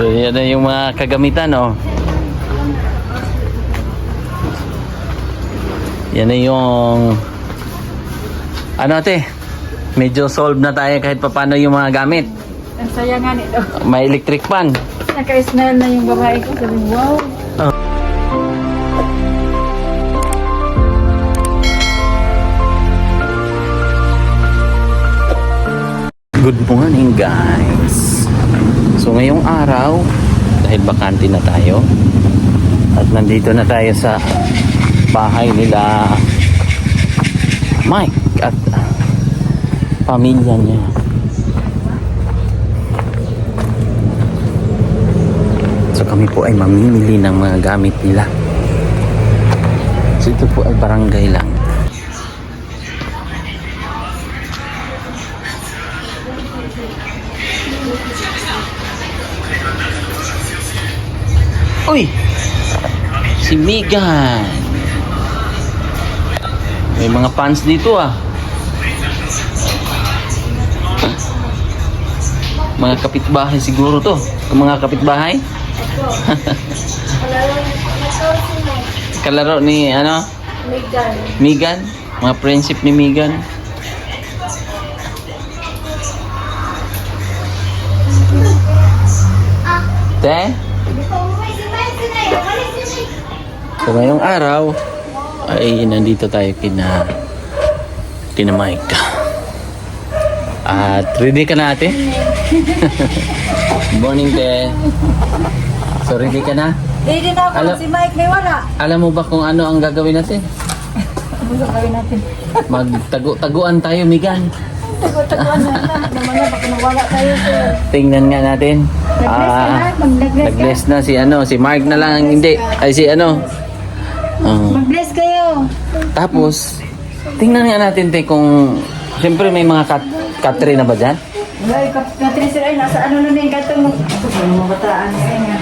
So yan na yung mga kagamitan, oh. Yan na yung ano, ate, medyo solve na tayo kahit paano yung mga gamit. Ang saya nga nito. May electric fan. Naka-smile na yung babae ko. Sabi, wow. Good morning, guys. So ngayong araw, dahil bakante na tayo at nandito na tayo sa bahay nila Mike at pamilya niya. So kami po ay mamimili ng mga gamit nila. So ito po ay barangay lang. Uy! Si Megan! May mga fans dito, ah. Mga kapitbahay siguro to. Mga kapitbahay? Kalaro ni, ano? Megan. Megan? Mga friendship ni Megan? Te? So ngayong araw ay nandito tayo kina Mike. At ready ka na, ate? Morning, te. So ready ka na? Ready na ako. Si Mike may wala. Alam mo ba kung ano ang gagawin natin? Ano gagawin natin? Magtaguan tayo, Megan. Tago-taguan na. Naman na, baka nawala tayo. Tingnan nga natin. Nag-bless na si Mark na lang ang hindi. Ay si Mag-bless kayo. Tapos, tingnan nga natin kung siyempre may mga katri na ba dyan? Ay, Katrin ay nasa ano na yung katong mga bataan nga.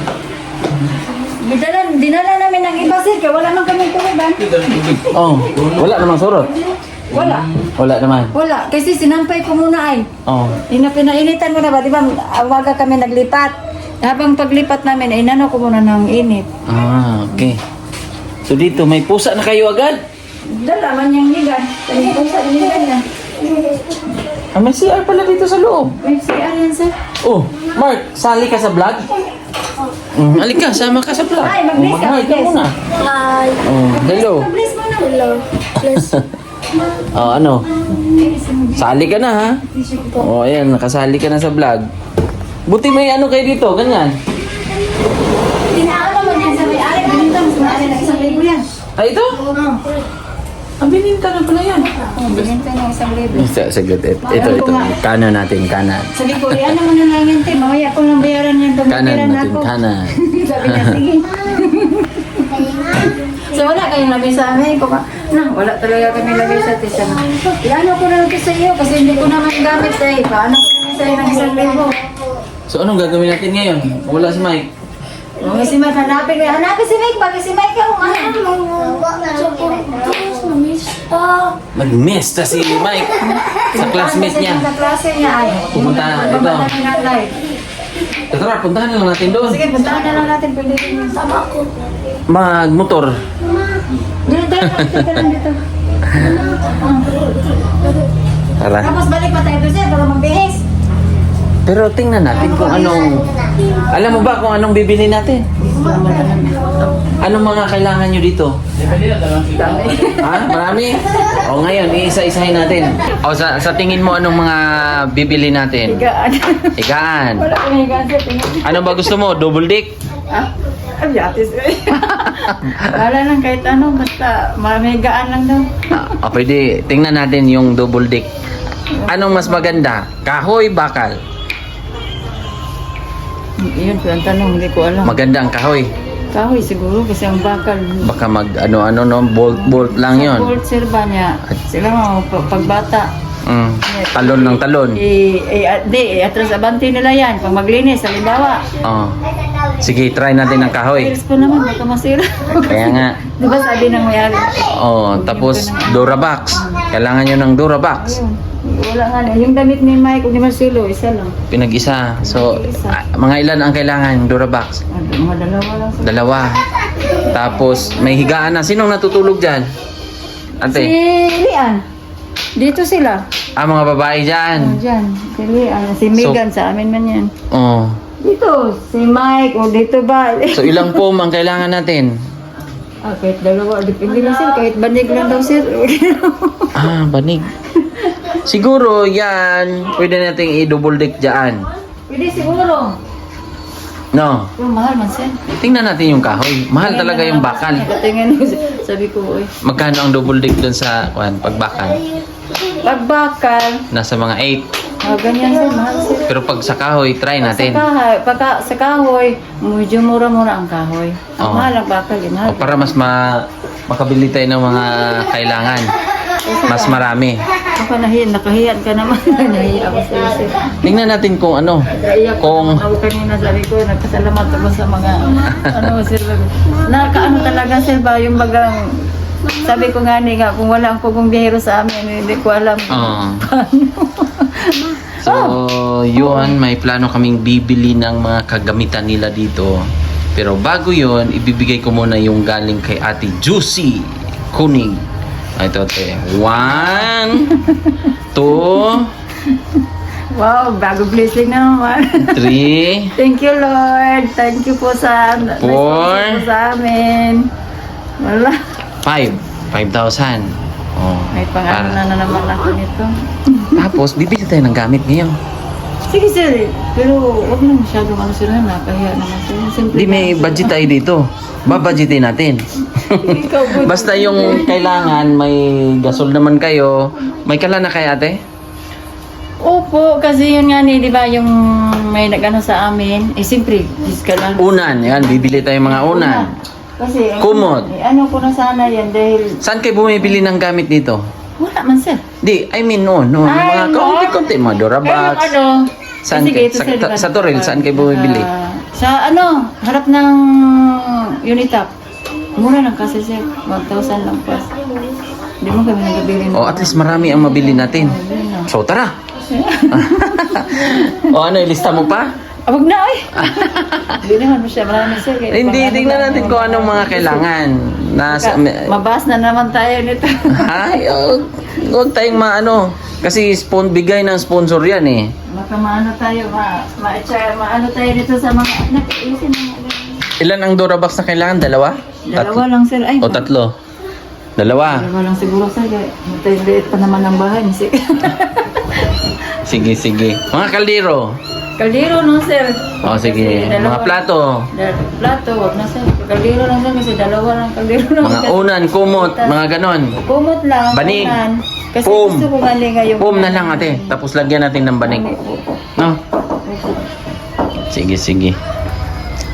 Dinala namin ng iba sir, kaya wala man kami tumiban. Oh, wala namang surot. Wala. Wala naman. Wala, kasi sinampay ko muna ay. Oh. Pinainitan mo na ba, di ba? Awaga kami naglipat. Habang paglipat namin, ay nano ko muna ng init. Ah, okay. So dito, may pusa na kayo agad? Dala man yung nigan. Yung pusa, nigan na. Ah, may CR pala dito sa loob. May CR yan sir. Oh, Mark, sali ka sa vlog? Halika, sama ka sa vlog. Ay, mag-bless ka, Mag-hi ka mag-bless. muna. Hi. Oh, hello. Bless mo na. Hello. Bless. Oh, ano? Sali ka na, ha? Oh, ayan, nakasali ka na sa vlog. Buti may ano kayo dito, ganyan. Tinaano man yan sa may-ari. Bininta mo sa may-ari ng 1,000 yan. Ay, ito? Ang bininta na pala yan. Bininta ng 1,000. Sagot, ito. Kanan natin, kanan. Sabi ko, ano mo na lang yan, te. Mamaya ko lang bayaran yan. Kanan Tumikiran natin, ako. kanan. Sabi niya, sige. So wala kayong labi sa amin. Wala talaga kami labi sa tisa. Iano ko na lang sa iyo kasi hindi ko naman gamit eh. Paano ko naman sa'yo ng 1,000? So, anong gagawin natin ngayon? Wala si Mike. O si Mike, hanapin si Mike. Bakit si Mike yung Nag-miss na si Mike sa classmate niya. Sa klase niya ay. Pumunta na, ito. namin ang live. Tara, puntahan na lang natin doon. Sige, puntahan na lang natin. Pwede rin yung sama ko. Magmotor. Dito. Tara. Tapos balik pa tayo doon siya para magbihis. Pero tingnan natin kung anong... Alam mo ba kung anong bibili natin? Anong mga kailangan nyo dito? Ha? Marami? O ngayon, iisa-isahin natin. O sa tingin mo, anong mga bibili natin? Higaan. Higaan. Wala kang higaan siya. Tingin. Ano ba gusto mo? Double dick? Ah? Ay, yatis eh. Wala lang kahit ano, basta mamigaan lang daw. Pwede. Tingnan natin yung double dick. Anong mas maganda? Kahoy, bakal? Yun po ang tanong, hindi ko alam. Maganda ang kahoy. Kahoy siguro kasi ang bakal. Baka mag ano no, bolt lang yon. Gold silba niya. Sila mo, pagbata. Talon ng talon. Atras abanti nila yan. Pag maglinis, halimbawa. Oh. Sige, try natin ng kahoy. Tiles ko naman, baka masira. Kaya nga. Diba sabi ng mayari? Oh, tapos Durabox. Kailangan nyo ng Durabox. Ayun. Wala nga na. Yung damit ni Mike o ni Marcelo, isa lang. Pinag-isa. So, Pinag-isa. mga ilan ang kailangan? Durabox? Mga dalawa lang sir. Dalawa. Tapos, may higaan na. Sinong natutulog dyan? Si Ate? Lian. Dito sila. Mga babae dyan. Diyan. Si Lian. Si Megan sa amin man yan. Oh. Dito. Si Mike o dito ba? So, ilang foam ang kailangan natin? Kahit dalawa. Depende na sir. Kahit banig lang daw sir. Banig. Siguro, yan. Pwede nating i-double deck dyan. Pwede siguro. No? Pero mahal man sir. Tingnan natin yung kahoy. Mahal talaga yung bakal. Tingnan sabi ko, oy. Magkano ang double deck dun sa pagbakal? Pagbakal. Nasa mga 8. Ganyan sir. Mahal sir. Pero pag sa kahoy, try natin. Sa kahoy, medyo mura-mura ang kahoy. Ang Oo. mahal ang bakal. Mahal. O, para mas makabili tayo ng mga kailangan. Mas marami. Ako nakahiyan ka naman. Nahiya ako sa'yo sir. Tingnan natin kung ano. Naiyak Kung- ako kanina, sabi ko, nagpasalamat ako sa mga, sir, nakaano talaga, sir, ba, yung bagang, sabi ko nga kung wala ang pugong biyahero sa amin, hindi ko alam. So, yun, may plano kaming bibili ng mga kagamitan nila dito. Pero bago yun, ibibigay ko muna yung galing kay Ate Juicy Kuning. Ito, te. 1, 2, Wow, bago blessing na naman. 3, Thank you, Lord. Thank you po sa, po sa amin. Wala. 5. 5,000. Oh, May pangano na naman ako nito. Tapos, bibili tayo ng gamit ngayon. Sige, sir. Pero huwag na masyadong sir, nakahiya naman sir. Simple Hindi, may lang, sir. budget tayo dito. Babudgetin natin. Ikaw po. Basta yung kailangan, may gasol naman kayo. May kala na kay ate? Opo, kasi yun nga di ba, yung may nag-ano sa amin, siyempre, diskalan. Unan, yan. Bibili tayo mga unan. Kasi, Kumot. ano ko na sana yan, dahil, Saan kayo bumibili ng gamit dito? wala man sir. Di, I mean noon. Ay, Mga kaunti-kaunti, mga Durabox. Saan Saan kayo? Sa Toril, saan kayo bumibili? Sa harap ng Unitap. Mura lang kasi sir, 1,000 lang pas. Hindi mo kami nagabili. O, at least marami ang mabili natin. So, tara. O, ano, ilista mo pa? Wag na ay! Hindi naman mo siya, marami sir. Kahit Hindi, pang- tingnan natin kung anong mga kailangan. Mabas na naman tayo nito. Ay, huwag tayong maano. Kasi bigay ng sponsor yan eh. Baka maano tayo, maano tayo dito sa mga anak. Isin mo. Ilan ang Durabox na kailangan? Dalawa? Dalawa lang sir. Ay, O tatlo? Dalawa. dalawa lang siguro sir. Matay-liit pa naman ang bahay. Sige, sige. Mga kaldero. Kaldero no sir. O sige. Kasi Mga plato. Plato, wag na sir. Kaldero lang sir kasi dalawa lang kaldero lang. Mga unan, kumot, mga ganon. Kumot lang. Banig. unan. Kasi Foam. gusto ko galing ngayon. Pum na lang ate. Tapos lagyan natin ng banig. No? Sige, sige.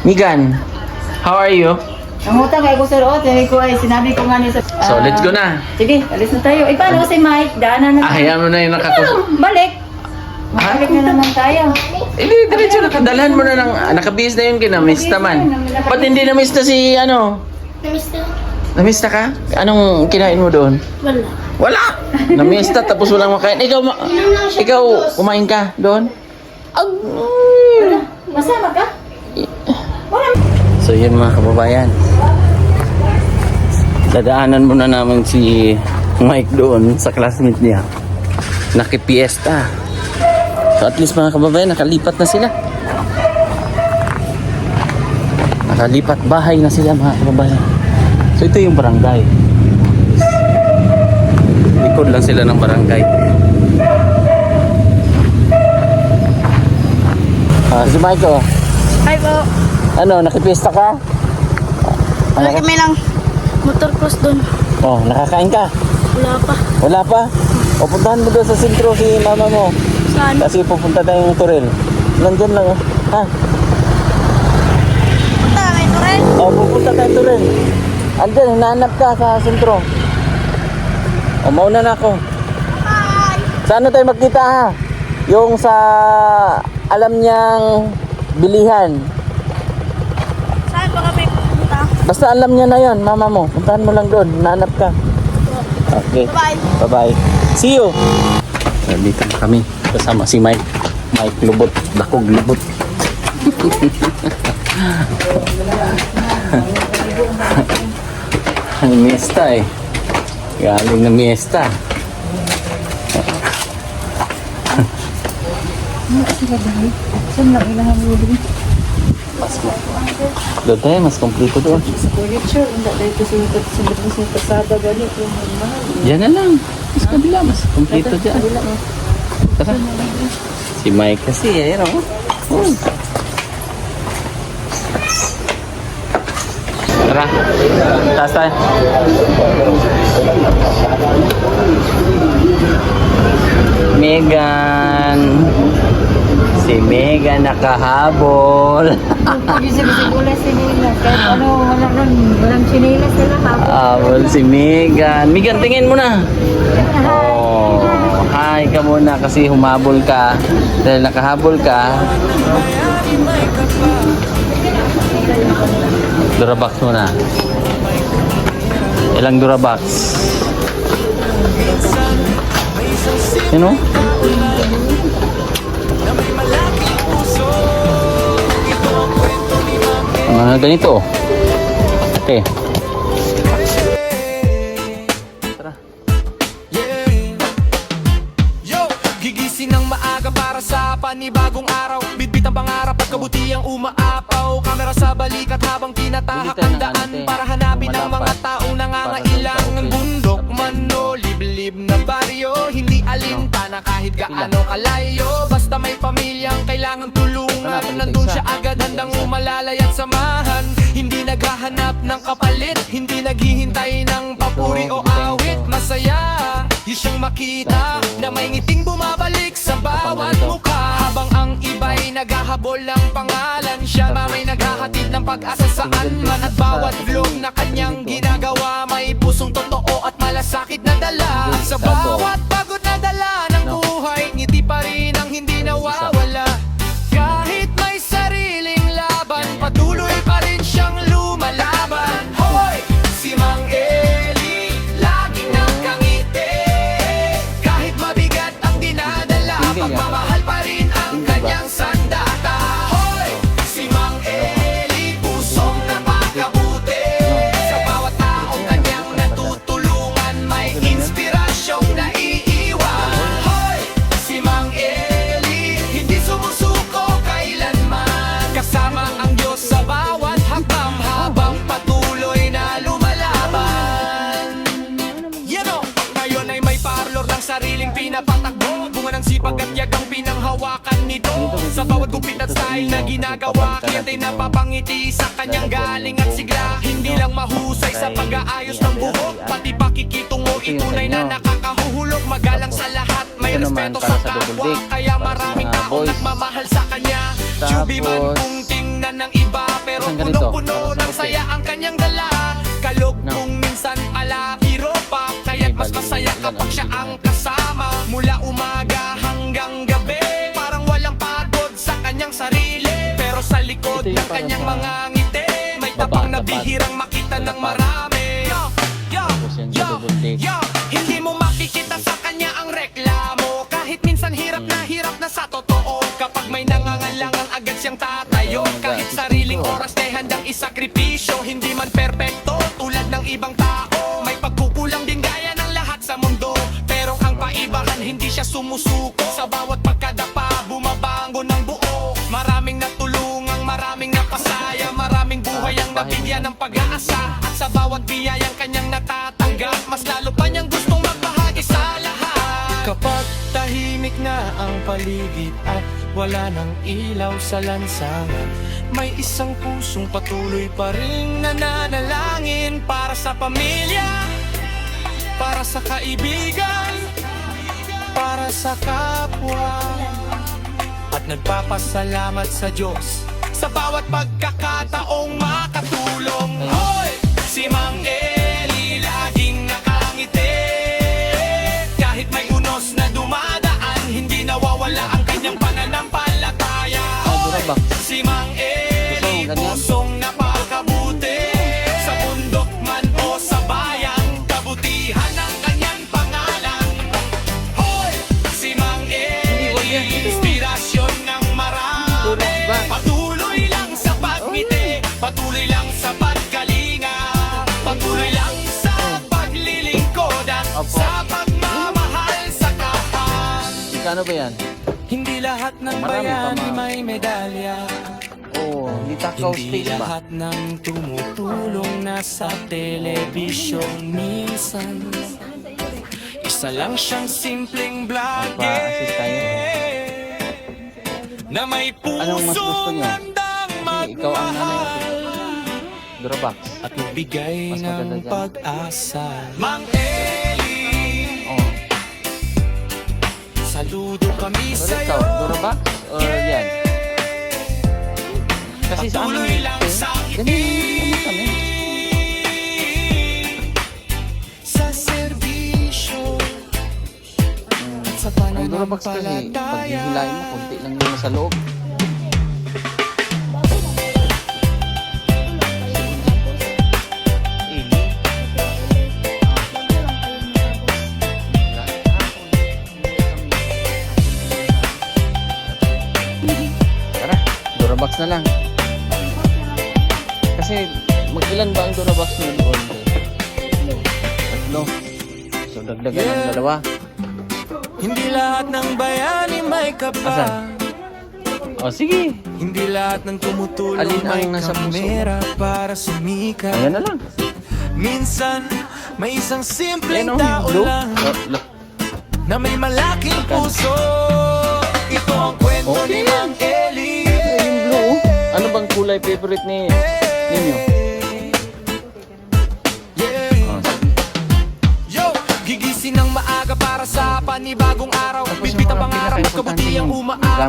Migan, how are you? Nangutan kayo ko sir. Sabi ko ay sinabi ko nga ni sir. So, let's go na. Sige, alis na tayo. Eh, paano si Mike? Daanan na tayo. Hayaan mo na yung Balik. Balik na naman tayo. Hindi, diretso na. Dalhan mo na ng... Nakabihis na yun kinamiss naman. Ba't hindi namiss na si ano? Namiss na ka? Anong kinain mo doon? Wala. Wala! Namiss na tapos walang makain. Ikaw, kumain ka doon? Masama ka? So yun mga kababayan. Dadaanan muna namin si Mike doon sa classmate niya. Nakipiesta. So at least mga kababayan, nakalipat na sila. Nakalipat bahay na sila mga kababayan. So ito yung barangay. Likod lang sila ng barangay. Si Mike oh. Hi po. Ano, nakipiesta ka? Wala kami lang motor cross doon. Oh, nakakain ka? Wala pa. Wala pa? O puntahan mo doon sa sentro si mama mo. Saan? Kasi pupunta tayong Toril. Nandyan lang oh. Ha? Punta kami ito rin. O pupunta tayong Toril. Andyan, hinahanap ka sa sentro. O mauna na ako. Bye. Saan na tayo magkita ha? Yung sa alam niyang bilihan. Saan pa kami pupunta? Basta alam niya na yon, mama mo. Puntahan mo lang doon. Hinahanap ka. Okay. Bye. Bye-bye. See you. Dito na kami. Kasama si Mike. Mike Lubot. Dakog Lubot. Ang miesta eh. Galing na miesta. Saan lang ilahan mo din? Doon tayo, mas kompleto doon. Sa furniture, hindi dahil ito sa pasada ganit. Yung mahal. Diyan na lang. Mas kabila, mas kompleto dyan. Kabila mo. Tara. Si Mike kasi, ayun ako. Oh. Tara. Taas tayo. Megan. Si Megan nakahabol. Pag-isip-isip wala sinilas. Kahit ano, walang sinilas nila ha. Habol si Megan. Megan, tingin mo na. Oh, hi ka muna kasi humabol ka. Dahil nakahabol ka. Durabox muna. Ilang Durabox? You know? Mga ganito. Okay. Tara. Yo, gigising ng maaga para sa panibagong araw. Bitbit ang pangarap at kabutihang umaapaw. Kamera sa balikat habang tinatahak ang daan para hanapin ang mga taong nangangailangan. Bundok man o liblib na baryo, hindi alintana kahit gaano kalayo. Basta may pamilyang kailangan tulungan, nandun siya agad handang umalalay at samahan. Hindi naghahanap ng kapalit, hindi naghihintay ng papuri o awit. Masaya, yun siyang makita na may ngiting bumabalik sa bawat mukha. Habang ang iba'y naghahabol ng pangalan, siya may naghahatid ng pag-asa saan man. At bawat vlog na kanyang ginagawa, may pusong totoo at malasakit na dala. Sa bawat pagod na dala ng buhay, ngiti pa rin ang hindi nawawala. Kahit may sariling laban, patuloy pa rin siyang lumalaban. Hoy! Si Mang Eli, laging nakangiti. Kahit mabigat ang dinadala, pagmamahal pa rin ang kanyang sandata. Hoy! Si Mang Eli, pusong napakabuti. Sa bawat taong kanyang natutulungan, may inspirasyong naiiwan. Hoy! Si Mang Eli, hindi sumusuko kailanman. Kasama ang Diyos sa bawat hakbang habang patuloy na lumalaban. Ngayon ay may parlor ng sariling pinapatakbo. Bunga ng sipag at yagang pinanghawakan nito. Sa bawat gupit at style na ginagawa, kaya't ay napapangiti sa kanyang galing at sigla. Hindi lang mahusay sa pag-aayos ng buhok, pati pakikitungo itunay na nakakahuhulog. Magalang sa lahat, may respeto sa kapwa, kaya maraming taong nagmamahal sa kanya. Chubby man kung tingnan ng iba, pero punong-puno ng saya ang kanyang dala. Kalog kung minsan pala hero pa, kaya't mas masaya kapag siya ang kasama. Mula umaga hanggang gabi, parang walang pagod sa kanyang sarili. Pero sa likod ng kanyang mga ngiti, may tapang na bihirang makita ng marami. Yo, hindi mo makikita sa kanya ang reklamo. Kahit minsan hirap na sa totoo. Kapag may nangangailangan agad siyang tatayo. Kahit sariling oras na handang isakripisyo. Hindi man perpekto tulad ng ibang tao, may pagkukulang din gaya ng lahat sa mundo. Pero ang paibahan, hindi siya sumusuko. Sa bawat pagkadapa, bumabango ng buo. Maraming natulungang, maraming napasaya. Maraming buhay ang nabigyan ng pag-aasa. At sa bawat biyayang kanyang natatanggap, mas lalo pa niyang gustong magbahagi sa lahat. Kapag tahimik na ang paligid at wala nang ilaw sa lansangan, may isang pusong patuloy pa rin nananalangin. Para sa pamilya, para sa kaibigan, para sa kapwa. At nagpapasalamat sa Diyos sa bawat pagkakataong makatulong. Hoy! Si Mang Eli laging nakangiti. Kahit may unos na dumadaan, hindi nawawala ang kanyang pananampalataya. Hoy! Si Mang Eli, pusong napakabuti. Sa bundok man o sa bayan, kabutihan ang kanyang pangalan. Hoy! Si Magkano ba yan? Hindi lahat ng Marami pa, bayani ma'am. may medalya. Oo, hindi takaw Hindi space ba? lahat ng tumutulong na sa telebisyon minsan. Isa lang siyang simpleng Magpa-assist tayo. vlogger na may Anong mas gusto pusong niyo? handang Kasi ikaw ang nanay magmahal kasi. Durabox. at magbigay Mas maganda ng dyan. pag-asa. Mang Eli, Oo. saludo kami So, sa'yo. ikaw, Durabox or yan? Kasi sa amin, Patuloy lang sa ganun kami. sa serbisyo at sa Ang Durabox kasi, pag hihilahin mo, konti lang yung sa loob. Tara, Durabox na lang. Kasi, mag-ilan ba ang Durabox nyo doon? Tatlo. So, dagdagan ng dalawa. Hindi lahat ng bayani may kapa. Asan? O, sige. Hindi lahat ng tumutulong Alin ang may nasa puso mo? kamera para sumikat. Ayan na lang. Minsan, may isang simpleng Ayan o, tao blue. lang Oh, na may malaking puso. Ito ang kwento Okay. ni Mang Eli. yung blue. Ano bang kulay favorite ni ninyo? Yeah. Yo, gigising ng maaga para sa panibagong araw. Tapos Bitbit ang yung mga pangarap, pinaka-importante kabuti ang yung gamit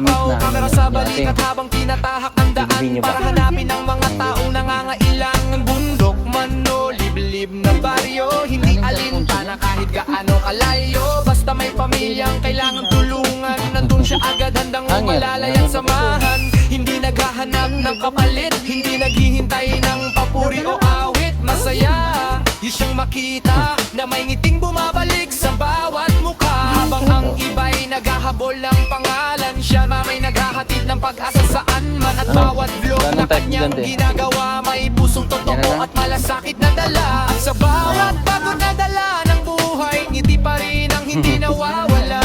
umaapaw. na Kamera ano sa natin. balikat habang tinatahak ang daan Bibili niyo ba? para hanapin ang mga taong nangangailangan. Bundok man o liblib na baryo, hindi alintana kahit gaano kalayo. Basta may pamilyang kailangan tulungan, nandun siya agad handang Hangin. umalalayan samahan. Hindi naghahanap ng kapalit, hindi naghihintay ng papuri o awit. Masaya, yun siyang makita na may ngiting bumabalik sa bawat mukha. Habang ang iba'y naghahabol ng pangalan, siya may naghahatid ng pag-asa saan man. At bawat vlog na Ganun tayo, kanyang gigante. ginagawa, may pusong Yan na totoo lang. at malasakit na dala. At sa bawat pagod na dala ng buhay, ngiti pa rin ang hindi nawawala.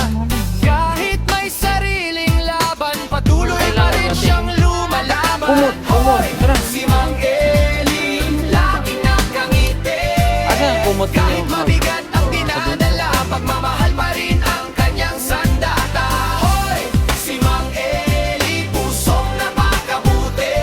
Kahit may sariling laban, patuloy pa rin siyang lumalaban. Kumot, kumot. Tara. Si Mang Eli, laging nakangiti. Asa ang kumot Kahit ninyo? mabigat ang dinadala, pagmamahal pa rin ang kanyang sandata. Hoy, si Mang Eli, pusong napakabuti.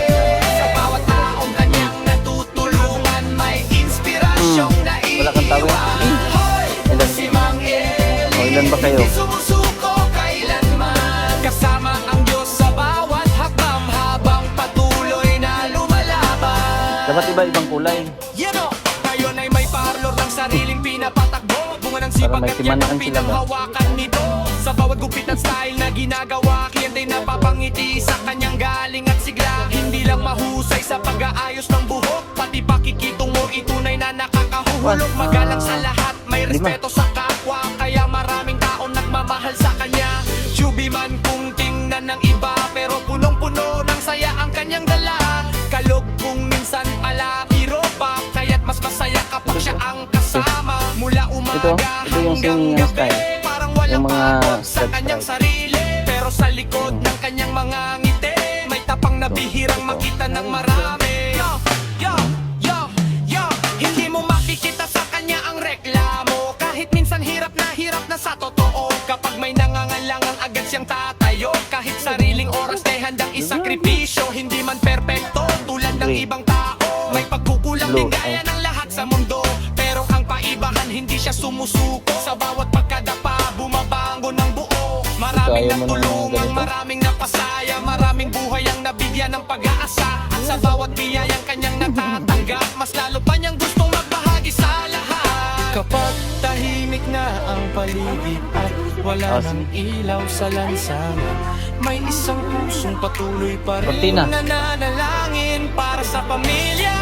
Sa bawat taong kanyang natutulungan, may inspirasyong Wala kang tawid? naiiwan. Hoy, Ilan? si Mang Eli, O, ilan ba kayo? hindi sumusuko kailanman. Kasama ang Diyos sa bawat hakbang habang patuloy na lumalaban. Dapat iba-ibang kulay. Yan o, ngayon ay may parlor ng sariling pinapatakbo. Bunga ng sipag may at yan timanaan ang sila ba? pinanghawakan nito. Sa bawat gupit at style na ginagawa, kliyente napapangiti sa kanyang galing at sigla. Hindi lang mahusay sa pag-aayos ng buhok, pati pakikitungo itunay na nakakahuhulog. Magalang sa lahat, may respeto sa kapwa, kaya maraming taong nagmamahal sa kanya. Chubby man kung tingnan ng iba, pero punong-puno ng saya ang kanyang dala. Kalog kung minsan pala biro pa, kaya't mas masaya kapag siya ang kasama. Mula umaga Ito yung hanggang singing gabi, style. parang walang Yung mga pagod sa step kanyang style. sarili. Pero sa likod ng kanyang mga ngiti, may tapang na bihirang makita ng marami. Yo, yo, yo, yo, hindi mo makikita sa kanya ang reklamo. Kahit minsan hirap na sa totoo. Kapag may nangangalangang agad siyang tatayo. Kahit sariling oras ay handang isakripisyo. Hindi man perpekto tulad ng Green. ibang tao. May pagkukulang din Blue. gaya ng lahat sa mundo. Pero ang paibahan hindi siya sumusuko. Sa bawat pagkadapa bumabango ng buo. Maraming Kaya mo ng natulungan, ganito? maraming napasaya. Maraming buhay ang nabigyan ng pag-aasa. At sa bawat biyayang kanyang natatanggap, mas lalo pa niyang gustong magbahagi sa lahat. Kapag tahimik na ang paligid at wala Awesome. nang ilaw sa lansangan, may isang pusong patuloy pa rin Cortina. nananalangin para sa pamilya,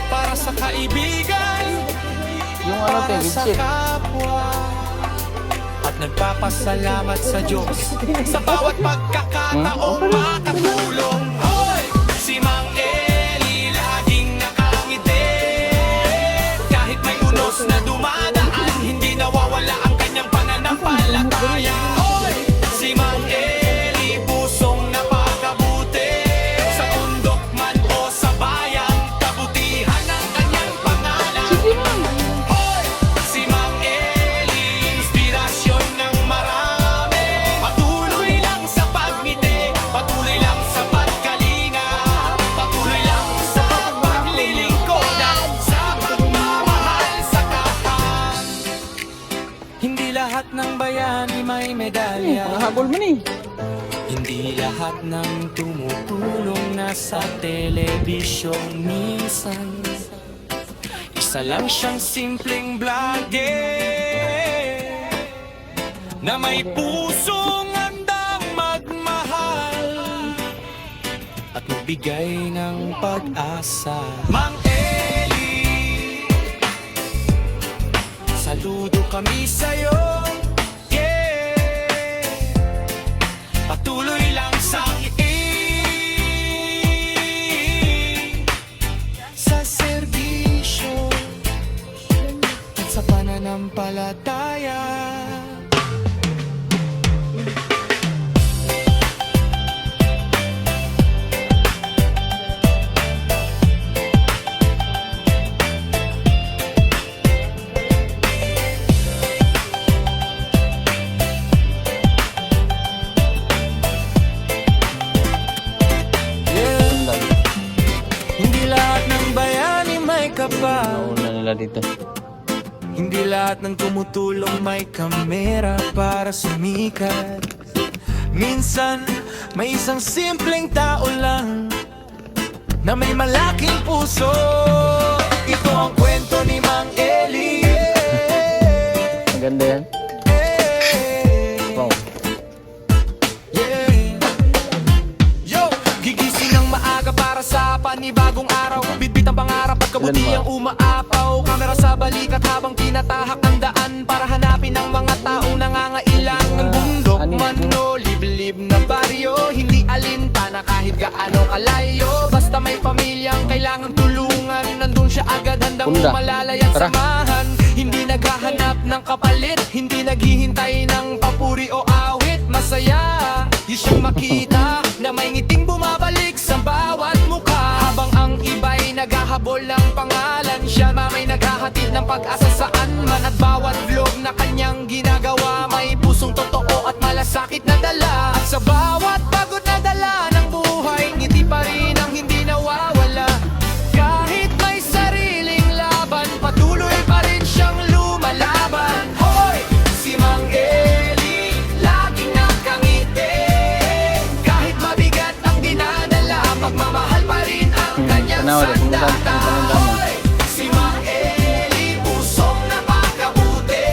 para sa kaibigan, Yung ano para tayo, sa legit. kapwa. At nagpapasalamat sa Diyos sa bawat pagkakataong makatulong. Hoy, si Mang Eli laging nakangiti. Kahit may unos na dumadaan, hindi nawawala ang kanyang pananampalataya. Hoy, ng bayani may medalya. Habol mo ni. Hindi lahat ng tumutulong nasa telebisyon. Minsan isa lang siyang simpleng vlogger na may pusong handang magmahal at magbigay ng pag-asa. Mang Eli, saludo kami sa'yo. Yeah, patuloy lang sa sa serbisyo at sa pananampalataya. Hindi lahat ng bayani may kapal. Nauna nila dito. Hindi lahat ng tumutulong may kamera para sumikat. Minsan, may isang simpleng tao lang na may malaking puso. Ito ang kwento ni Mang Eli. Maganda yan. Wow. Yeah. Yo, gigising ng maaga para sa panibagong araw. Bitbit ang pangarap at kabutihang umaapaw. Kamera sa balikat habang tinatahak ang daan para hanapin ang mga taong nangangailang. Ng bundok man o liblib na baryo, hindi alintana kahit gaano kalayo. Basta may pamilyang kailangang tulungan, nandun siya agad handang umalalay at samahan. Hindi naghahanap ng kapalit, hindi naghihintay ng papuri o awit. Masaya, di siyang makita na may ngiting bumabalik sa bawat mukha. Habang ang iba'y naghahabol ng pangalan, siya may naghahatid ng pag-asa saan man. At bawat vlog na kanyang ginagawa, may pusong totoo at malasakit na dala. At sa bawat pagod na dala ng buhay, ngiti pa rin ang hindi nawawala. Kahit may sariling laban, patuloy pa rin siyang lumalaban. Hoy! Si Mang Eli, laging nakangiti. Kahit mabigat ang dinadala, pagmamahal pa rin ang kanyang sandata. Hoy! Si Mang Eli, pusong napakabuti.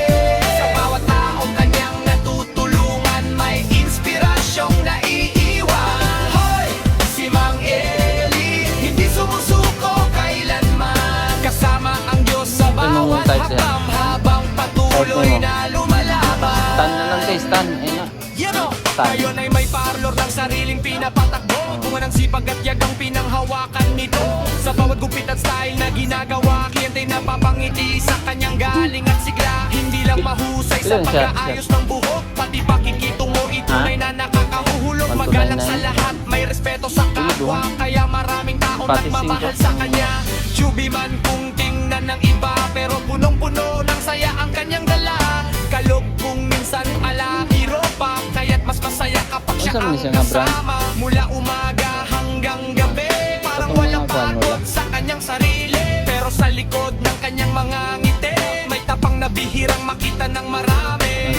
Sa bawat tao kanyang natutulungan, may inspirasyong naiiwan. Hoy! Si Mang Eli, hindi sumusuko kailanman. Kasama ang Diyos sa bawat hakbang, habang patuloy na lumalaban. Tan na lang guys, tan. Ayun na. You know, ngayon ay may parlor ng sariling pinapatakbo. Bunga ng sipag at yagang pinanghawakan nito. Sa bawat gupit at style na ginagawa, kliyente na papangiti sa kanyang galing at sigla. Hindi lang mahusay sa pag-aayos ng buhok, pati pakikitungo itunay na nakakahuhulog. Magalang sa lahat, may respeto sa kapwa, kaya maraming tao nagmamahal sa kanya. Chubby man kung tingnan ng iba, pero punong-puno ng saya ang kanyang dala. Kalog kung minsan alakiro pa, kaya't mas masaya kapag siya ang kasama. Mula umaga hanggang gabi, parang walang pagod sa kanyang sarili. Pero sa likod ng kanyang mga ngiti, may tapang na bihirang makita ng marami.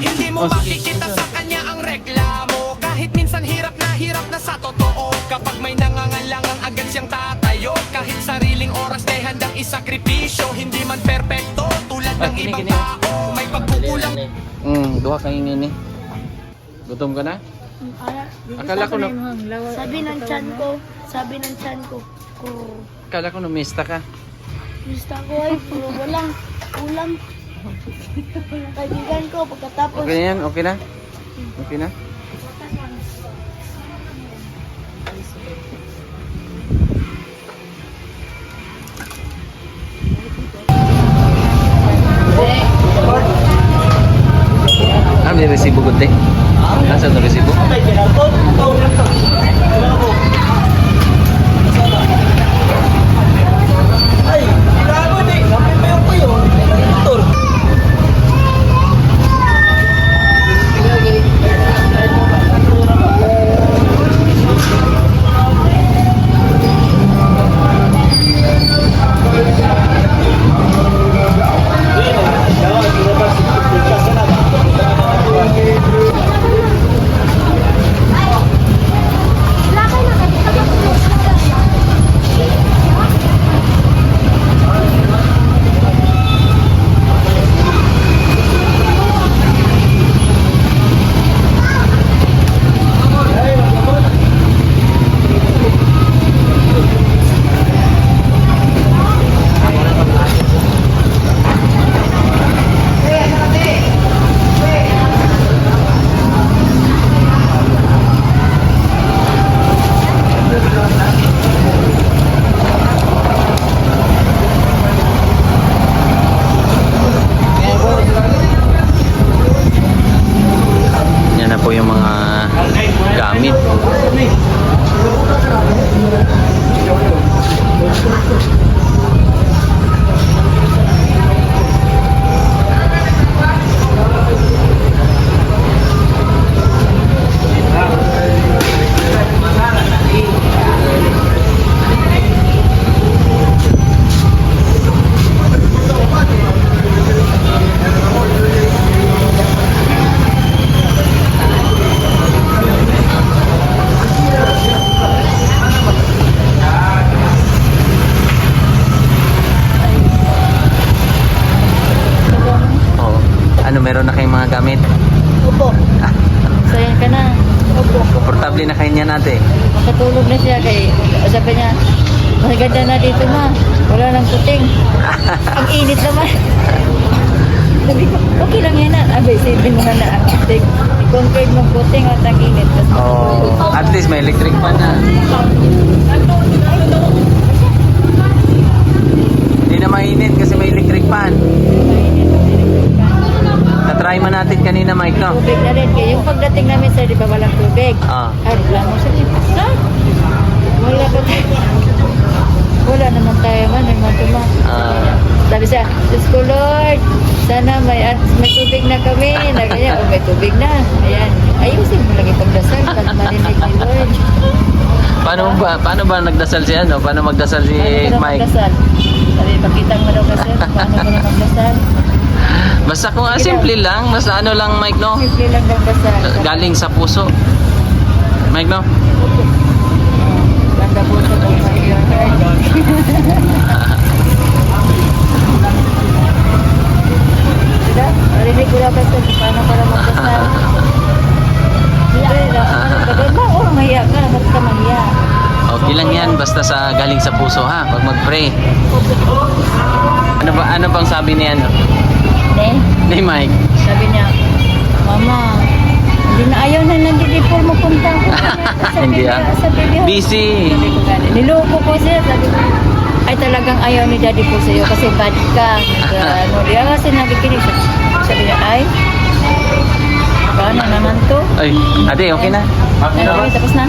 Hindi mo makikita sa kanya ang reklamo, kahit minsan hirap na sa totoo. Kapag may nangangalangang agad siyang tatayo, kahit sariling oras ay handang isakripisyo. Hindi man perpekto tulad ng ibang tao, may pagkukulang. Duha kang ingin eh. Gutom ka na? Akala ko na... Sabi ng tiyan ko, Akala ko numista ka. gusto ko ay puro walang ulam. Kaibigan ko pagkatapos. Okay na yan? Okay na? Okay na? May resibo ko, te. Nasaan ang resibo? Ay, kailangan mo din. Kapit pa yung puyo. Motor. makatulog na siya kay sabi niya, maganda na dito ma, wala nang puting. Ang init naman. Sabi ko, okay lang yan na. Abay, silbi mo nga na ang puting. I-concrete mong puting at ang init. Oh, at least may electric pan na. Hindi na mainit kasi may electric pan. Na-try man natin kanina, Mike, no? Tubig na rin. Kaya yung pagdating namin sir, di ba walang tubig? Ah. Ay, wala mo siya. Ha? Wala ba tayo? Wala naman tayo man. Ah. Sabi siya, Diyos ko Lord, sana may tubig na kami. Kaya, may tubig na. Ayan. Ayusin mo lang ipagdasal. Para marinig ni Lord. Paano ba nagdasal si ano? Paano magdasal si Paano ka na Mike? magdasal? Sabi, pakita mo daw kasi. Paano ka na magdasal? Basta kung simple lang, basta ano lang, Mike, no? Simple lang magdasal. Galing sa puso. Mike, no? Ganda po sa buhay. Diba? Narinig ko lang kasi paano ka na magdasal. Ba? O, mahiya ka. Ba't ka mahiya? Okay lang yan, basta sa galing sa puso, ha? Pag mag-pray. Ano bang sabi ni ano? Ni Mike? Sabi niya, Mama, hindi na ayaw na nandidipol mo punta. Hindi, ah. Busy. Sabi ko gano'n. Niloko ko siya. Sabi ko, ay talagang ayaw ni Daddy po sa'yo kasi bad ka. Ano, di ako sinabi kinig. Sabi niya, ay, paano naman to? Ay, ate, okay na? Okay na ba? Okay, tapos na.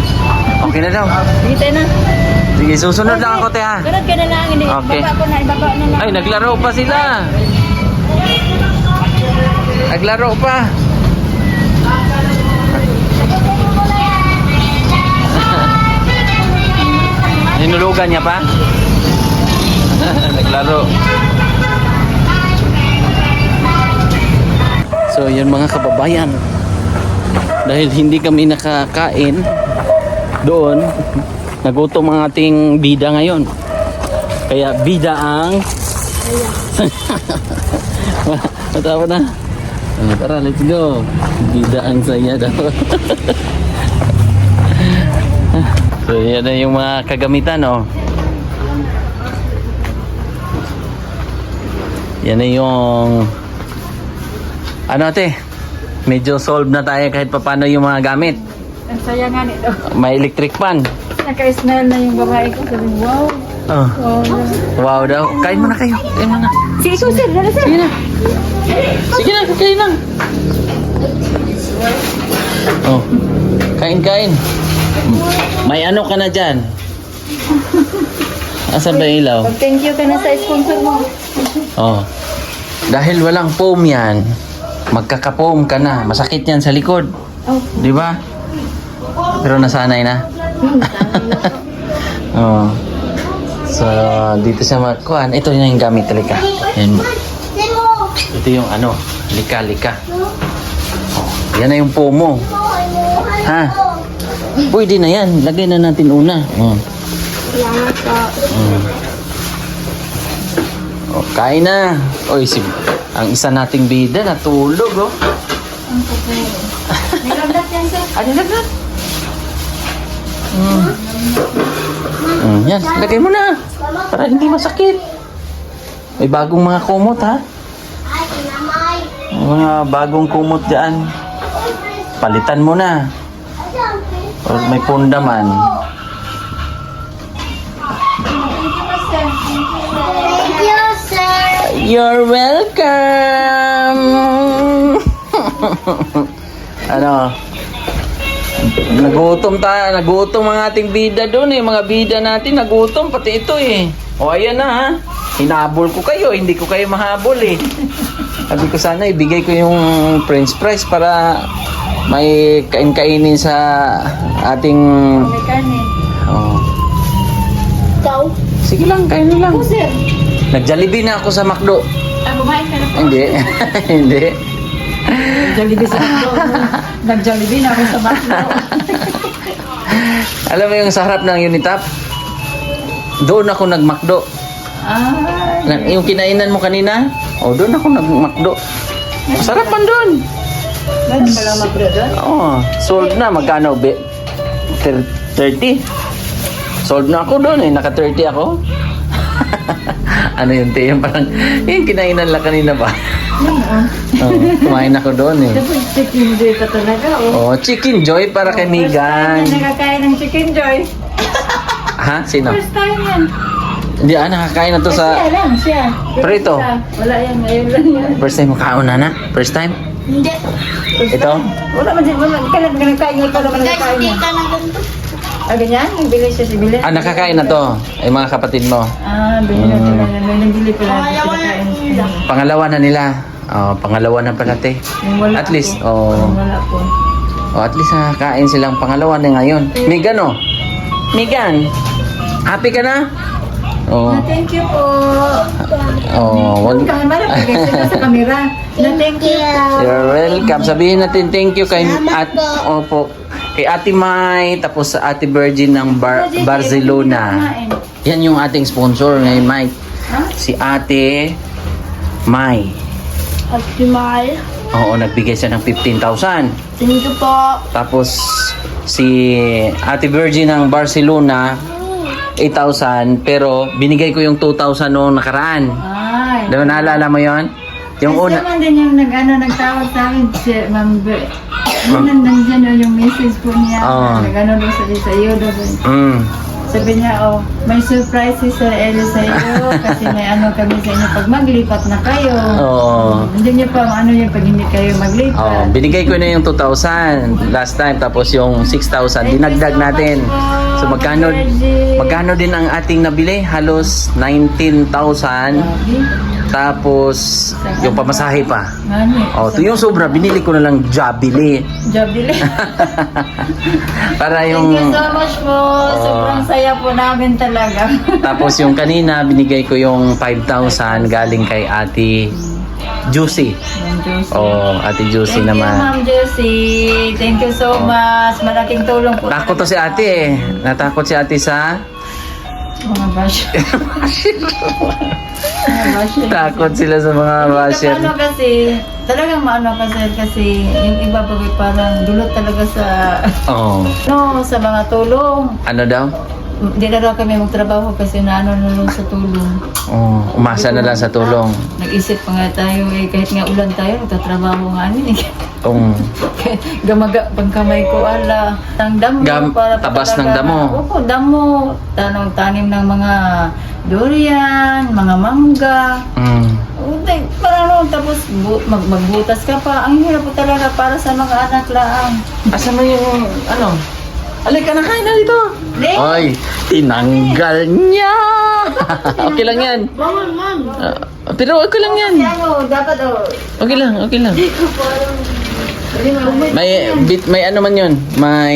Okay na daw. Sige tayo na. Sige, susunod lang ako, te, ha? Sunod ka na lang. Hindi, Okay. ibaba ko na, ibaba na lang. Ay, naglaro pa sila. Naglaro pa. Hinulugan niya pa? Naglaro. So, yun mga kababayan. Dahil hindi kami nakakain doon, nagutom ang ating bida ngayon. Kaya bida ang... Matawa na. Tara, let's go. Bida ang saya daw. So, yan na yung mga kagamitan, oh. Yan na yung... Ano, ate? Medyo solve na tayo kahit papano yung mga gamit. Ang saya nga nito. May electric pan. Naka-smell na yung babae ko. Sabi, wow. Oh. Wow. Wow daw. Kain mo na kayo. Kain mo na. Sige, ikaw sir. Dala sir. Sige na. Sige na, kain lang. Oh. Kain. May ano ka na dyan? Asan ba yung ilaw? Thank you ka na sa sponsor mo. Oh. Dahil walang foam yan, magkaka-foam ka na. Masakit yan sa likod. Oh. Di ba? Pero nasanay na. Oh. So, dito sa magkuhan, ito yung gamit talaga. Yan. Ito yung ano, lika. Oh, yan na yung foam mo. Ha? Pwede na yan. Lagay na natin una. Oh. Salamat po. Oh, kain na. Oy, ang isa nating bida natulog, oh. Nilagnat yan sir. Ano lagnat? Yan, lagay mo na. Para hindi masakit. May bagong mga kumot, ha? May mga bagong kumot dyan. Palitan mo na. Or may pundaman. Thank you, sir. You're welcome! Ano? Nagutom ang ating bida doon eh. Mga bida natin nagutom, pati ito eh. O ayan na ha. Hinabol ko kayo, hindi ko kayo mahabol eh. Sabi ko sana ibigay ko yung french fries para may kain-kainin sa ating... May kanin. Oh. Ikaw? Sige lang, kain lang. Oh sir. Nag-Jollibee na ako sa McDo. Kumain ka na po. Hindi. Hindi. Jollibee sa Makdo. Nag-Jollibee na ako sa Makdo. Alam mo yung sa harap ng Unitap? Doon ako nag-McDo. Yung kinainan mo kanina? O, doon ako nag-McDo. Masarap man doon. Meron ka lang Makdo doon? Oo. Sold na. Magkano? 30? Sold na ako doon eh. Naka 30 ako. Ano yun, te? Yung parang, yung kinainan lang kanina ba? Kumain ako doon eh. Tapos chicken joy pa talaga, oh. Oh, chicken joy para kay First time Megan. yan nakakain ng chicken joy. Ha? Sino? First time yan. Hindi, nakakain na to Siya sa... lang, siya. Pero ito? Wala yan, ngayon lang yan. First time mo kauna na? First time? Hindi. Ito? Wala man din, wala. Kailan ka nagkain, ngayon pa naman Guys, nagkain hindi yan. ka na ganito. Ah, ganyan? Nagbili siya si Billy? Ah, nakakain na to. Ay, mga kapatid mo. Ah, bili na sila. May nagbili pala. Pinakain sila. Pangalawa na nila. Oh, pangalawa na pala, te. Yung wala At least, ako. oh. Yung wala po. Oh, at least nakakain silang pangalawa na ngayon. Megan, oh. Megan, happy ka na? Oh. Na thank you po. Oh, wag... Kaya malapit sila sa camera. Na thank you po. You're welcome. Sabihin natin thank you kay Opo, kay Ate Mai, tapos sa Ate Virgin ng Barcelona. Yan yung ating sponsor ngayon, Mike. Si Ate Mai. Optimal. Oo, nagbigay siya ng 15,000. Thank you po. Tapos si Ate Virgin ng Barcelona 8,000, pero binigay ko yung 2,000 noong nakaraan. Ay. Diba naalala mo yon? Yung Kasi una. naman din yung nagtawag sa akin si Ma'am Be. Nandiyan yung message po niya. Oo. Nag-ano doon sa iyo doon. Sabi niya, oh, may surprise si Sir Eli sa iyo kasi may ano kami sa inyo pag maglipat na kayo. Oo. Hindi niyo pa ano yung pag hindi kayo maglipat. Binigay ko na yung 2,000 last time, tapos yung 6,000 dinagdag natin. So magkano din ang ating nabili? Halos 19,000. Tapos yung pamasahe pa. Oh, ito yung sobra, binili ko na lang Jabili. Jabili. Para Thank yung you so much po. Sobrang saya po namin talaga. tapos yung kanina binigay ko yung 5,000 galing kay Ate Juicy. Ma'am Josie. Oh, Ate Juicy Thank you, naman. Ma'am Josie. Thank you so much. Malaking tulong po. Takot to si Ate eh. Natakot si Ate sa Mga basher. Mga basher. takot sila sa mga basher. Ano kasi, talagang maano kasi yung iba bagay parang dulot talaga sa Oh. no, sa mga tulong. Ano daw? Hindi na raw kami magtrabaho kasi naano na lang sa tulong. Oh, umasa na lang sa tulong. Nag-isip pa nga tayo eh, kahit nga ulan tayo, magtatrabaho nga amin eh. Gamaga, pagkamay ko, ala, tang damo. Tabas ng damo. Opo, damo. Tanim ng mga durian, mga mangga. Uday, parang tapos magbutas ka pa. Ang hirap po talaga para sa mga anak lang. Asa mo yung ano? Alay ka na, kain na dito. Ling! Ay, tinanggal niya. Okay lang yan. Bawal, ma'am. Pero okay lang yan. Kasi ano, dapat Okay lang, okay lang. May ano man yun. May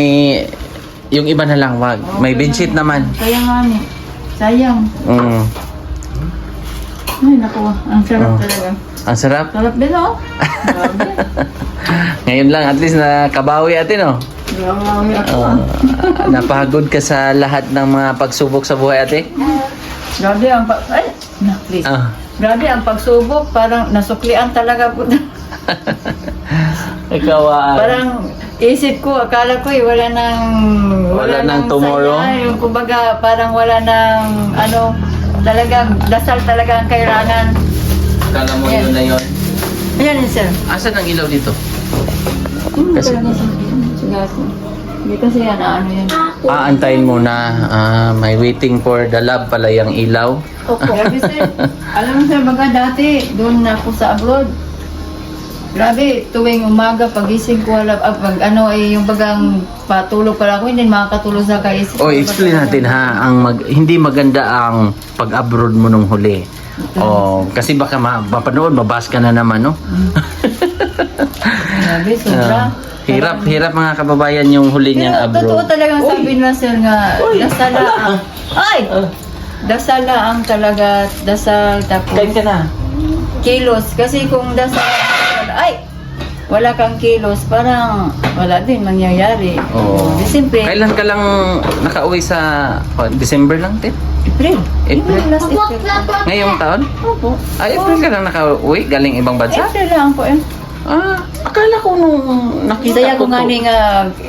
yung iba na lang, wag. May bedsheet naman. Kaya nga ni, sayang. Ay, naku, ang sarap talaga. Ang sarap. Sarap din, oh. Grabe. Ngayon lang, at least nakabawi atin, oh. Grabe ako, ah. Napagod ka sa lahat ng mga pagsubok sa buhay, ate? Grabe ang ay, please. Grabe ang pagsubok, parang nasuklian talaga po. Ikaw, Parang isip ko, akala ko wala nang tomorrow? saya. Yung kumbaga, parang wala nang ano, talagang dasal talaga ang kailangan. Akala mo Ayan. yun na yun. Ayan yun, sir. Asan ang ilaw dito? Kasi, hindi kasi yan, ano yan. Aantayin mo na. May waiting for the love pala yung ilaw. Opo. Grabe, sir. Alam mo, sir, baga dati, doon na ako sa abroad. Grabe, tuwing umaga, pagising ko, pag ano, yung bagang patulog pala ako, hindi makakatulog sa kaisip. O, explain natin ha, hindi maganda ang pag-abroad mo nung huli. Kasi baka mapanood, mabas ka na naman, no? Grabe, sobra. Hirap mga kababayan yung huli niyang Pero totoo abroad. talagang sabi nila, sir, nga, dasala ang... Ay! Dasala ang talaga, dasal, tapos Kain ka na. kilos. Kasi kung dasal, ay! Wala kang kilos, parang wala din mangyayari. Oo. Siyempre, Kailan ka lang nakauwi sa December lang, te? April. April? Last April. Ngayong taon? Opo. April ka lang nakauwi galing ibang bansa? April lang po eh. Akala ko nung nakita Saya ko ko nga to. ni nga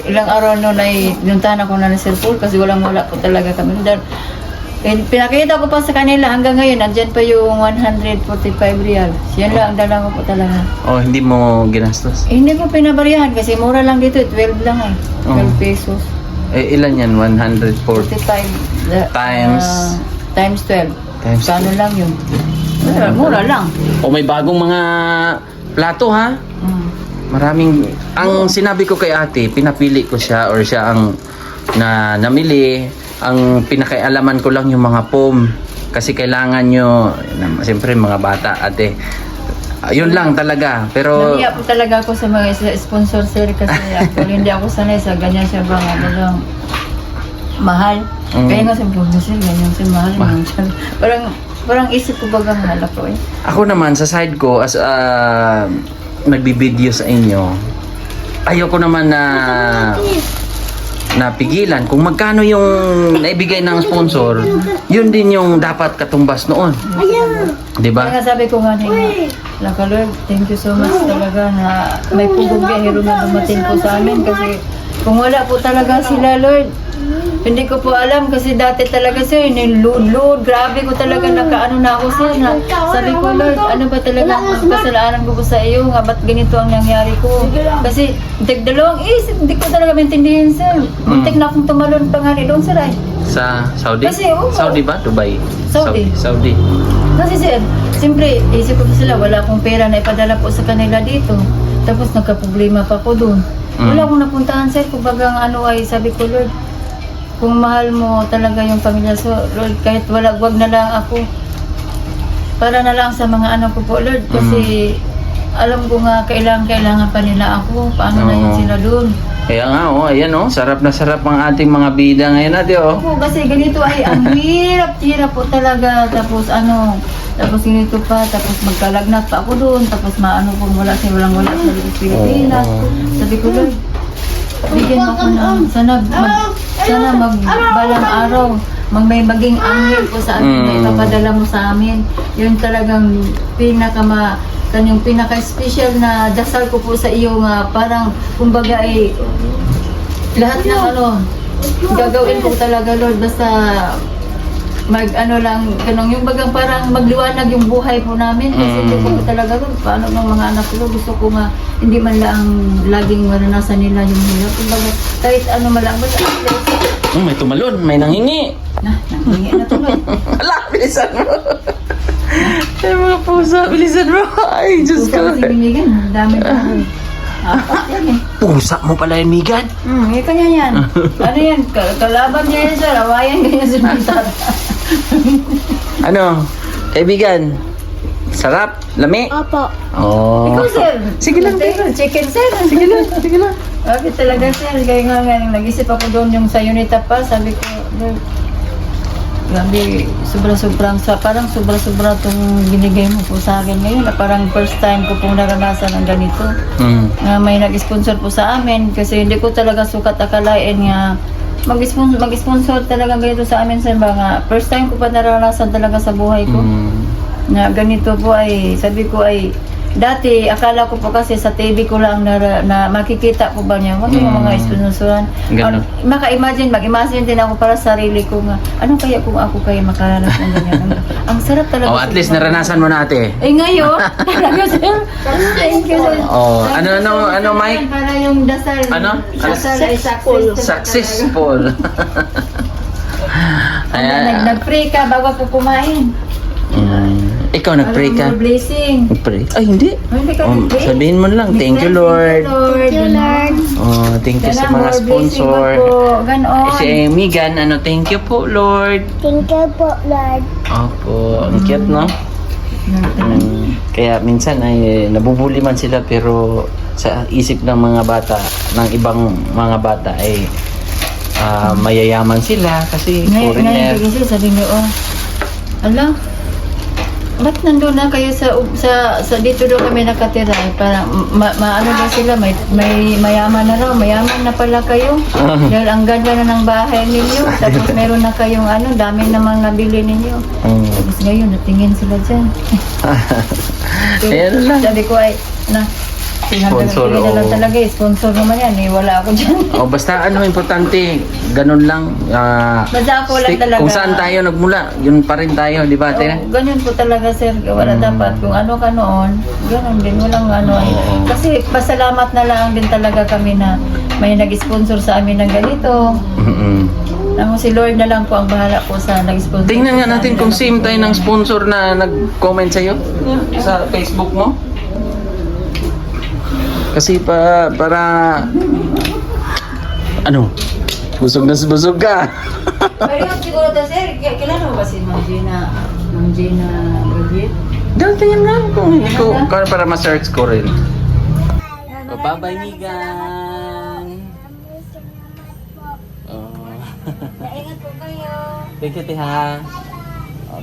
ilang araw noon ay nuntahan ako na ng Sir Paul kasi wala po talaga kami. Pinakita ko pa sa kanila hanggang ngayon, andyan pa yung 145 real. Yan lang, ang dala ko po talaga. Oh, hindi mo ginastos. Hindi ko pinabarihan kasi mura lang dito, 12 lang eh. 12 Oh. pesos. Ilan yan? 140 45 Times- times 12. times Kano lang yun? Mura lang. O may bagong mga plato ha? Mm. Maraming, ang sinabi ko kay ate, pinapili ko siya or siya ang namili. Ang pinakaialaman ko lang yung mga foam. Kasi kailangan nyo, siyempre mga bata ate. Yun lang talaga. Pero, Nahiya po talaga ako sa mga sponsor sir kasi actually hindi ako sanay sa ganyan siya bang ano lang mahal. Mm. Kaya nga sabi ko, sir, ganyan siya mahal. Ganyan siya. Parang isip ko baga mahal ako eh. ako naman sa side ko as nagbibideo sa inyo, ayoko naman na napigilan kung magkano yung naibigay ng sponsor, yun din yung dapat katumbas noon. 'Di ba? Kaya nga sabi ko nga Laka Lord, thank you so much talaga na may pugong biyahero na dumating po sa amin kasi kung wala po talaga sila Lord, hindi ko po alam kasi dati talaga sir, niload, grabe ko talaga nakaano na ako sir na sabi ko Lord, ano ba talaga ang kasalanan ko po sa iyo nga ba't ganito ang nangyari ko kasi dalawang isip, hindi ko talaga maintindihan sir muntik na akong tumalon pa nga doon sir ay Sa Saudi? Kasi, oo. Saudi ba? Dubai? Saudi. Saudi. kasi sir, siyempre isip ko po sila wala akong pera na ipadala po sa kanila dito tapos nagka-problema pa ko doon wala akong napuntahan sir kumbaga ano ay sabi ko Lord kung mahal mo talaga yung pamilya so Lord kahit wag na lang ako para na lang sa mga anak ko po Lord kasi alam ko nga kailangan pa nila ako paano na yun Oo. sila doon Kaya nga, ayan sarap na sarap ang ating mga bida ngayon natin ako kasi ganito ay ang hirap po talaga tapos tapos ganito pa tapos magkalagnat pa ako doon tapos maano kung wala sa Pilipinas Oo. sabi ko Lord bigyan mo ako ng sana magbalang araw maging anghel po sa atin na ipapadala mo sa amin yun talagang kanyang pinaka-special na dasal ko po sa iyo nga parang kumbaga ay lahat ng gagawin ko talaga Lord basta lang kanong yung bagang parang magliwanag yung buhay po namin kasi hindi ko talaga Lord paano ng mga anak ko gusto ko nga hindi man lang laging maranasan nila yung hirap kumbaga kahit ano man lang basta may tumalon, may nangingi. nangingi na tuloy Ala, bilisan mo. Ay, mga pusa, bilisan mo. Ay, Diyos ko. kasi binigan dami pa apat yan eh Pusa mo pala yan, Migan. ikaw niya yan ano yan kalaban niya yan sir awayan ganyan si Bitata Ano, kaibigan, sarap, lami. Opo. Oh. ikaw sir Sige lang. chicken sir Sige lang. Grabe talaga sir, kaya nga nag-isip ako doon yung sa Unita pa, sabi ko, Lord, grabe, parang sobra-sobra itong binigay mo po sa akin ngayon, na parang first time ko pong naranasan ng ganito. Na may nag-sponsor po sa amin, kasi hindi ko talaga sukat akalain nga mag-sponsor talaga ganito sa amin sa mga first time ko pa naranasan talaga sa buhay ko. Na ganito po ay, sabi ko ay, dati, akala ko po kasi sa TV ko lang na makikita ko ba niya, yung mga sponsoran. Ganun. Mag-imagine din ako para sa sarili ko nga, ano kaya kung ako kaya makaranas ng ganyan? Ang sarap talaga. Oh, at least naranasan mo na ate. Eh ngayon, talaga sir. Thank you sir. Oh, ano, Mike? Para yung dasal. Ano? Dasal ay Successful. Ayan. Nag-pray ka bago ako kumain. Ikaw nag-pray ka? More blessing. Nag-pray? Ay, hindi. Hindi ka Oh, nag-pray. sabihin mo lang, thank you Lord. Thank you, Lord. Oh, thank you sa mga sponsor. Ganon. Si Migan, thank you po Lord. Thank you po, Lord. Opo, ang cute no? Kaya minsan ay nabubuli man sila pero sa isip ng mga bata, ng ibang mga bata ay mayayaman sila kasi Ngayon foreigner. kasi sabi niyo, ala, ba't nandun na kayo sa dito doon kami nakatira? Parang maano ba sila? May mayaman na raw. Mayaman na pala kayo. Dahil ang ganda na ng bahay ninyo. Tapos meron na kayong dami namang nabili ninyo. Tapos ngayon, natingin sila dyan. Ayan lang. Sabi ko ay, Sponsor, Sponsor na lang oo. talaga eh. Sponsor naman yan eh. Wala ako dyan. O basta ano importante, ganun lang. Basta ako lang talaga. Kung saan tayo nagmula, yun pa rin tayo, di ba, ate? Oo, ganyan po talaga sir. Wala dapat. Kung ano ka noon, ganun din. Walang ano. Oo. Kasi pasalamat na lang din talaga kami na may nag-sponsor sa amin ng ganito. Ang si Lord na lang po ang bahala po sa nag-sponsor. Tingnan nga sa natin amin kung ng same tayo ng sponsor na nag-comment sa'yo sa Facebook mo. Kasi para ano, busog na busog ka. Pero yung siguro to sir, kilala mo ba si Ma'am Gina? Ma'am Gina Bridget? Dahil tingnan nga kung hindi ko, para ma-search ko rin. Bye-bye, Migan. Ingat po kayo. Thank you, Tiha.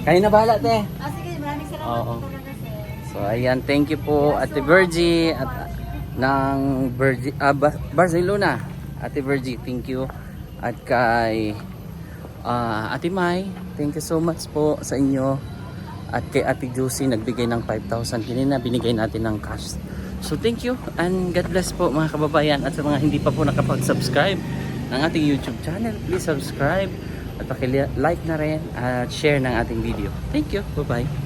Kayo na bahala, Te. Sige, maraming salamat Oo. po talaga sir. So ayan, thank you po Ate Virgie at ng Barcelona. Ate Virgie, thank you. At kay Ate Mai, thank you so much po sa inyo. At kay Ate Juicy, nagbigay ng 5,000. Kanina binigay natin ng cash. So thank you and God bless po mga kababayan. At sa mga hindi pa po nakapag-subscribe ng ating YouTube channel, please subscribe at paki-like na rin at share ng ating video. Thank you. Bye-bye.